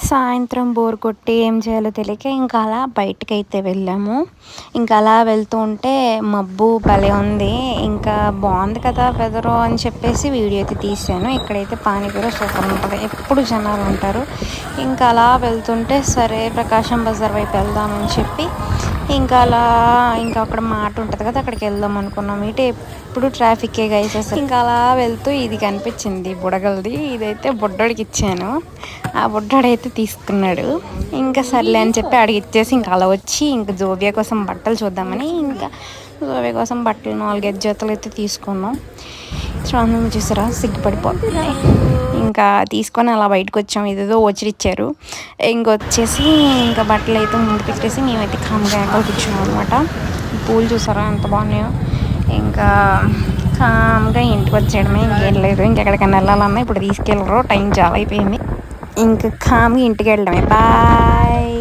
సాయంత్రం బోర్ కొట్టి ఏం చేయాలో తెలియక ఇంకా అలా బయటకైతే వెళ్ళాము. ఇంకా అలా వెళ్తూ ఉంటే మబ్బు భలే ఉంది. ఇంకా బాగుంది కదా వెదరు అని చెప్పేసి వీడియో అయితే తీశాను. ఇక్కడైతే పానీపూరి సూపర్ ఉంటుంది. ఎప్పుడు జనాలు ఉంటారు. ఇంకా అలా వెళ్తుంటే సరే ప్రకాశం బజార్ వైపు వెళ్దామని చెప్పి ఇంకా అలా ఇంకా అక్కడ మాట ఉంటుంది కదా, అక్కడికి వెళ్దాం అనుకున్నాం. ఇటు ఎప్పుడు ట్రాఫిక్కే గైస్ అసలు. ఇంకా అలా వెళ్తూ ఇది కనిపించింది బుడగలది. ఇదైతే బుడ్డోడికి ఇచ్చాను. ఆ బుడ్డోడైతే తీసుకున్నాడు. ఇంకా సర్లే అని చెప్పి అడిగి ఇచ్చేసి ఇంకా అలా వచ్చి ఇంకా జోబియా కోసం బట్టలు చూద్దామని ఇంకా జోబియా కోసం బట్టలు 4-5 జతలు అయితే తీసుకున్నాం. స్వామి చూసారా సిగ్గుపడిపోతుంది. ఇంకా తీసుకొని అలా బయటకు వచ్చాం. ఇదేదో వచ్చి ఇంకొచ్చేసి ఇంకా బట్టలు అయితే ముందు పెట్టేసి మేమైతే కామ్గా కూర్చున్నాం అనమాట. పూలు చూసారా ఎంత బాగున్నాయో. ఇంకా కామ్గా ఇంటికి వచ్చేయడమే, ఇంకేం లేదు. ఇంకెక్కడికైనా వెళ్ళాలన్నా ఇప్పుడు తీసుకెళ్ళరు, టైం చాలా అయిపోయింది. ఇంకా కామ్గా ఇంటికి వెళ్ళడమే. బాయ్.